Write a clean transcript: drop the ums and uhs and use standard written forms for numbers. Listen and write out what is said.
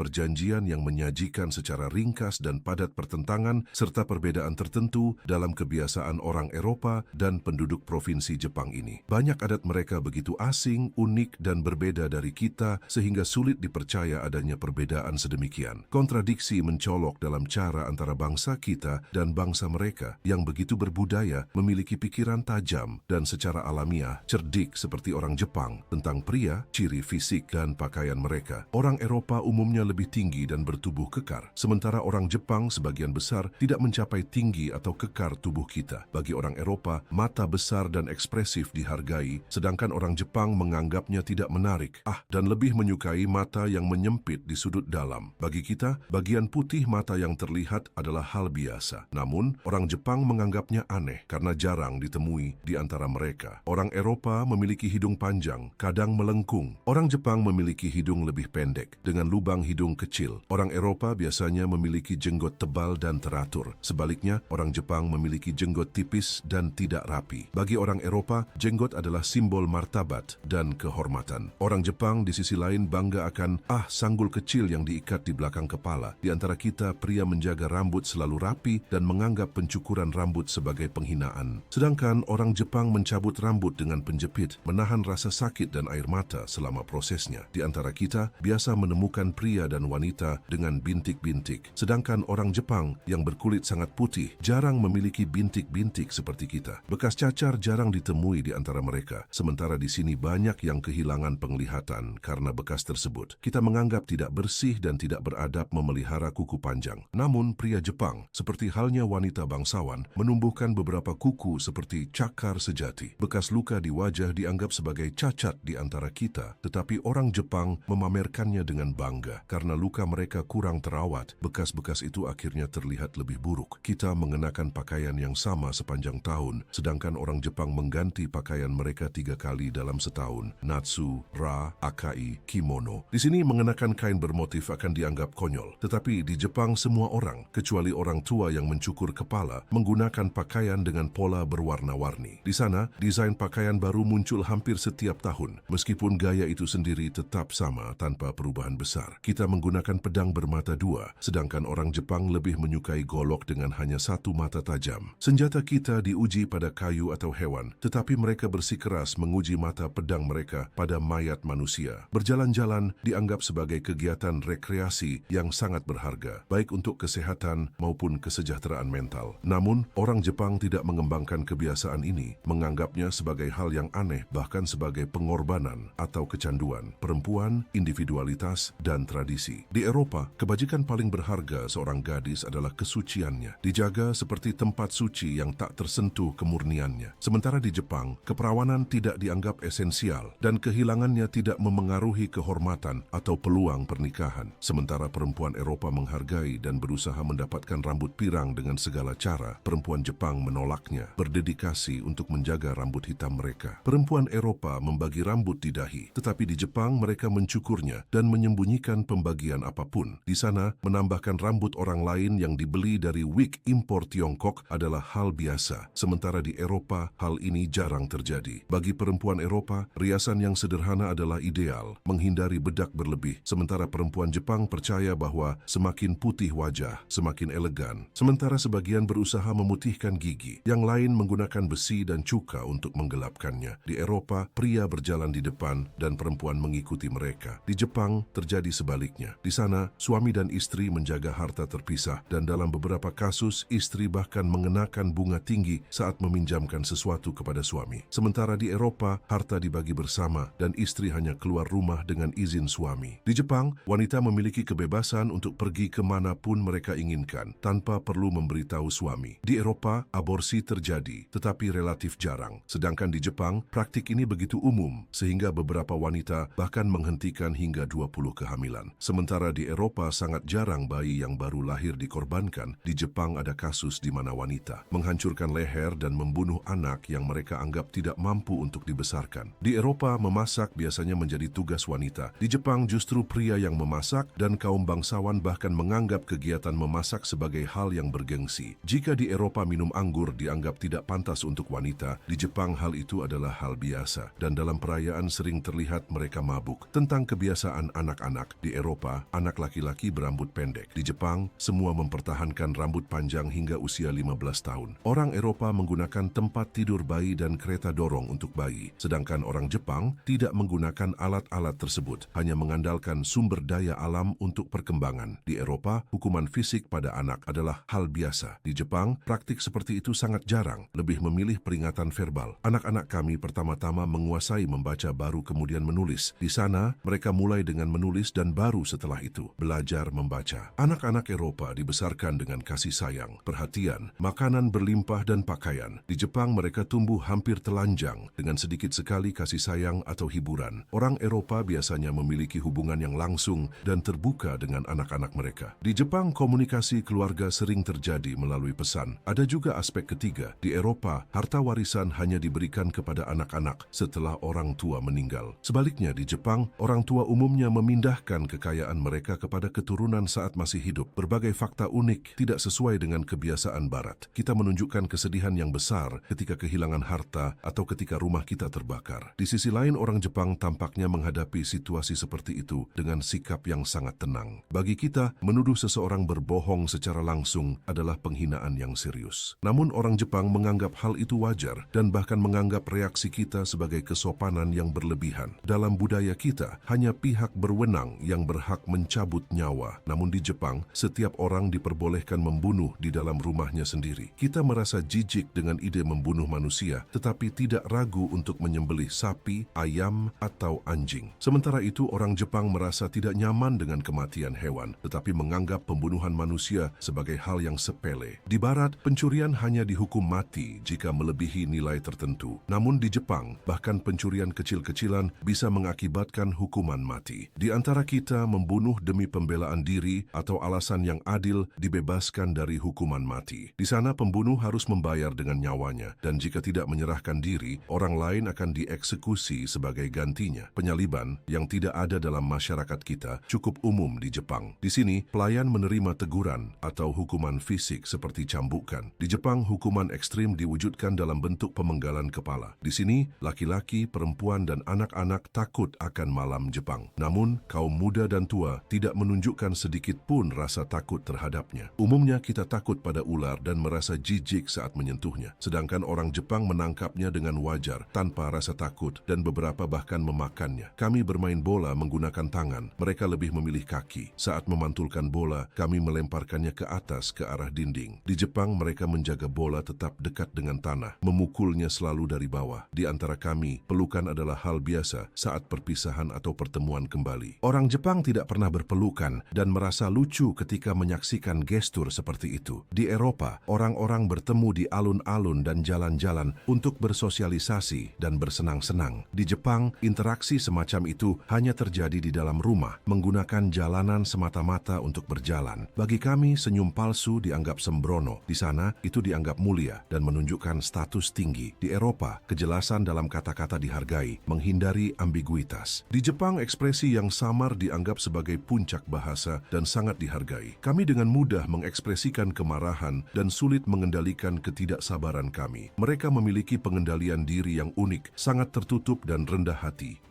perjanjian yang menyajikan secara ringkas dan padat pertentangan serta perbedaan tertentu dalam kebiasaan orang Eropa dan penduduk provinsi Jepang ini. Banyak adat mereka begitu asing, unik, dan berbeda dari kita sehingga sulit dipercaya adanya perbedaan sedemikian. Kontradiksi mencolok dalam cara antara bangsa kita dan bangsa mereka yang begitu berbudaya, memiliki pikiran tajam, dan secara alamiah cerdik seperti orang Jepang tentang pria, ciri fisik, dan pakaian mereka. Orang Eropa umumnya lebih tinggi dan bertubuh kekar, sementara orang Jepang sebagian besar tidak mencapai tinggi atau kekar tubuh kita. Bagi orang Eropa, mata besar dan ekspresif dihargai, sedangkan orang Jepang menganggapnya tidak menarik, dan lebih menyukai mata yang menyempit di sudut dalam. Bagi kita, bagian putih mata yang terlihat adalah hal biasa. Namun, orang Jepang menganggapnya aneh karena jarang ditemui di antara mereka. Orang Eropa memiliki hidung panjang, kadang melengkung. Orang Jepang memiliki hidung lebih pendek, dengan lubang hidung kecil. Orang Eropa biasanya memiliki jenggot tebal dan teratur. Sebaliknya, orang Jepang memiliki jenggot tipis dan tidak rapi. Bagi orang Eropa, jenggot adalah simbol martabat dan kehormatan. Orang Jepang di sisi lain bangga akan sanggul kecil yang diikat di belakang kepala. Di antara kita, pria menjaga rambut selalu rapi dan menganggap pencukuran rambut sebagai penghinaan. Sedangkan orang Jepang mencabut rambut dengan penjepit, menahan rasa sakit dan air mata selama prosesnya. Di antara kita, biasa menemukan pria dan wanita dengan bintik-bintik. Sedangkan orang Jepang yang berkulit sangat putih jarang memiliki bintik-bintik seperti kita. Bekas cacar jarang ditemui di antara mereka. Sementara di sini banyak yang kehilangan penglihatan karena bekas tersebut. Kita menganggap tidak bersih dan tidak beradab memelihara kuku panjang. Namun pria Jepang, seperti halnya wanita bangsawan, menumbuhkan beberapa kuku seperti cakar sejati. Bekas luka di wajah dianggap sebagai cacat di antara kita, tetapi orang Jepang memamerkannya dengan bangga. Karena luka mereka kurang terawat, bekas-bekas itu akhirnya terlihat lebih buruk. Kita mengenakan pakaian yang sama sepanjang tahun, sedangkan orang Jepang mengganti pakaian mereka 3 kali dalam setahun. Natsu, Ra, Akai, Kimono. Di sini mengenakan kain bermotif akan dianggap konyol, tetapi di Jepang semua orang, kecuali orang tua yang mencukur kepala, menggunakan pakaian dengan pola berwarna-warni. Di sana, desain pakaian baru muncul hampir setiap tahun, meskipun gaya itu sendiri tetap sama tanpa perubahan besar. Kita menggunakan pedang bermata dua, sedangkan orang Jepang lebih menyukai golok dengan hanya satu mata tajam. Senjata kita diuji pada kayu atau hewan, tetapi mereka bersikeras menguji mata pedang mereka pada mayat manusia. Berjalan-jalan dianggap sebagai kegiatan rekreasi yang sangat berharga, baik untuk kesehatan maupun kesejahteraan mental. Namun, orang Jepang tidak mengembangkan kebiasaan ini, menganggapnya sebagai hal yang aneh, bahkan sebagai pengorbanan atau kecanduan perempuan, individualitas, dan tradisi. Di Eropa, kebajikan paling berharga seorang gadis adalah kesuciannya, dijaga seperti tempat suci yang tak tersentuh kemurniannya. Sementara di Jepang, keperawanan tidak dianggap esensial dan kehilangannya tidak memengaruhi kehormatan atau peluang pernikahan. Sementara perempuan Eropa menghargai dan berusaha mendapatkan rambut pirang dengan segala cara, perempuan Jepang menolaknya, berdedikasi untuk menjaga rambut hitam mereka. Perempuan Eropa membagi rambut di dahi, tetapi di Jepang mereka mencukurnya dan menyembunyikan pembagian apapun. Di sana, menambahkan rambut orang lain yang dibeli dari wig impor Tiongkok adalah hal biasa. Sementara di Eropa, hal ini jarang terjadi. Bagi perempuan Eropa, riasan yang sederhana adalah ideal, menghindari bedak berlebih. Sementara perempuan Jepang percaya bahwa semakin putih wajah, semakin elegan. Sementara sebagian berusaha memutihkan gigi, yang lain menggunakan besi dan cuka untuk menggelapkannya. Di Eropa, pria berjalan di depan dan perempuan mengikuti mereka. Di Jepang, terjadi sebaliknya. Di sana, suami dan istri menjaga harta terpisah dan dalam beberapa kasus, istri bahkan mengenakan bunga tinggi saat meminjamkan sesuatu kepada suami. Sementara di Eropa, harta dibagi bersama dan istri hanya keluar rumah dengan izin suami. Di Jepang, wanita memiliki kebebasan untuk pergi kemanapun mereka inginkan tanpa perlu memberitahu suami. Di Eropa, aborsi terjadi, tetapi relatif jarang. Sedangkan di Jepang, praktik ini begitu umum sehingga beberapa wanita bahkan menghentikan hingga 20 kehamilan. Sementara di Eropa sangat jarang bayi yang baru lahir dikorbankan. Di Jepang ada kasus di mana wanita menghancurkan leher dan membunuh anak yang mereka anggap tidak mampu untuk dibesarkan. Di Eropa, memasak biasanya menjadi tugas wanita. Di Jepang justru pria yang memasak dan kaum bangsawan bahkan menganggap kegiatan memasak sebagai hal yang bergengsi. Jika di Eropa minum anggur dianggap tidak pantas untuk wanita, di Jepang hal itu adalah hal biasa dan dalam perayaan sering terlihat mereka mabuk. Tentang kebiasaan anak-anak, di Eropa Eropa, anak laki-laki berambut pendek. Di Jepang, semua mempertahankan rambut panjang hingga usia 15 tahun. Orang Eropa menggunakan tempat tidur bayi dan kereta dorong untuk bayi, sedangkan orang Jepang tidak menggunakan alat-alat tersebut, hanya mengandalkan sumber daya alam untuk perkembangan. Di Eropa, hukuman fisik pada anak adalah hal biasa. Di Jepang, praktik seperti itu sangat jarang, lebih memilih peringatan verbal. Anak-anak kami pertama-tama menguasai membaca baru kemudian menulis. Di sana, mereka mulai dengan menulis dan baru setelah itu belajar membaca. Anak-anak Eropa dibesarkan dengan kasih sayang, perhatian, makanan berlimpah dan pakaian. Di Jepang mereka tumbuh hampir telanjang dengan sedikit sekali kasih sayang atau hiburan. Orang Eropa biasanya memiliki hubungan yang langsung dan terbuka dengan anak-anak mereka. Di Jepang, komunikasi keluarga sering terjadi melalui pesan. Ada juga aspek ketiga. Di Eropa, harta warisan hanya diberikan kepada anak-anak setelah orang tua meninggal. Sebaliknya di Jepang, orang tua umumnya memindahkan kekayaan mereka kepada keturunan saat masih hidup. Berbagai fakta unik tidak sesuai dengan kebiasaan Barat. Kita menunjukkan kesedihan yang besar ketika kehilangan harta atau ketika rumah kita terbakar. Di sisi lain, orang Jepang tampaknya menghadapi situasi seperti itu dengan sikap yang sangat tenang. Bagi kita, menuduh seseorang berbohong secara langsung adalah penghinaan yang serius. Namun orang Jepang menganggap hal itu wajar dan bahkan menganggap reaksi kita sebagai kesopanan yang berlebihan. Dalam budaya kita, hanya pihak berwenang yang berhak mencabut nyawa. Namun di Jepang, setiap orang diperbolehkan membunuh di dalam rumahnya sendiri. Kita merasa jijik dengan ide membunuh manusia, tetapi tidak ragu untuk menyembelih sapi, ayam, atau anjing. Sementara itu, orang Jepang merasa tidak nyaman dengan kematian hewan, tetapi menganggap pembunuhan manusia sebagai hal yang sepele. Di Barat, pencurian hanya dihukum mati jika melebihi nilai tertentu. Namun di Jepang, bahkan pencurian kecil-kecilan bisa mengakibatkan hukuman mati. Di antara kita, membunuh demi pembelaan diri atau alasan yang adil dibebaskan dari hukuman mati. Di sana, pembunuh harus membayar dengan nyawanya, dan jika tidak menyerahkan diri, orang lain akan dieksekusi sebagai gantinya. Penyaliban yang tidak ada dalam masyarakat kita cukup umum di Jepang. Di sini, pelayan menerima teguran atau hukuman fisik seperti cambukan. Di Jepang, hukuman ekstrim diwujudkan dalam bentuk pemenggalan kepala. Di sini, laki-laki, perempuan, dan anak-anak takut akan malam Jepang. Namun, kaum muda dan tua tidak menunjukkan sedikit pun rasa takut terhadapnya. Umumnya kita takut pada ular dan merasa jijik saat menyentuhnya. Sedangkan orang Jepang menangkapnya dengan wajar, tanpa rasa takut, dan beberapa bahkan memakannya. Kami bermain bola menggunakan tangan, mereka lebih memilih kaki. Saat memantulkan bola, kami melemparkannya ke atas ke arah dinding. Di Jepang, mereka menjaga bola tetap dekat dengan tanah, memukulnya selalu dari bawah. Di antara kami, pelukan adalah hal biasa saat perpisahan atau pertemuan kembali. Orang Jepang tidak pernah berpelukan dan merasa lucu ketika menyaksikan gestur seperti itu. Di Eropa, orang-orang bertemu di alun-alun dan jalan-jalan untuk bersosialisasi dan bersenang-senang. Di Jepang, interaksi semacam itu hanya terjadi di dalam rumah, menggunakan jalanan semata-mata untuk berjalan. Bagi kami, senyum palsu dianggap sembrono. Di sana, itu dianggap mulia dan menunjukkan status tinggi. Di Eropa, kejelasan dalam kata-kata dihargai, menghindari ambiguitas. Di Jepang, ekspresi yang samar dianggap sebagai puncak bahasa dan sangat dihargai. Kami dengan mudah mengekspresikan kemarahan dan sulit mengendalikan ketidaksabaran kami. Mereka memiliki pengendalian diri yang unik, sangat tertutup dan rendah hati.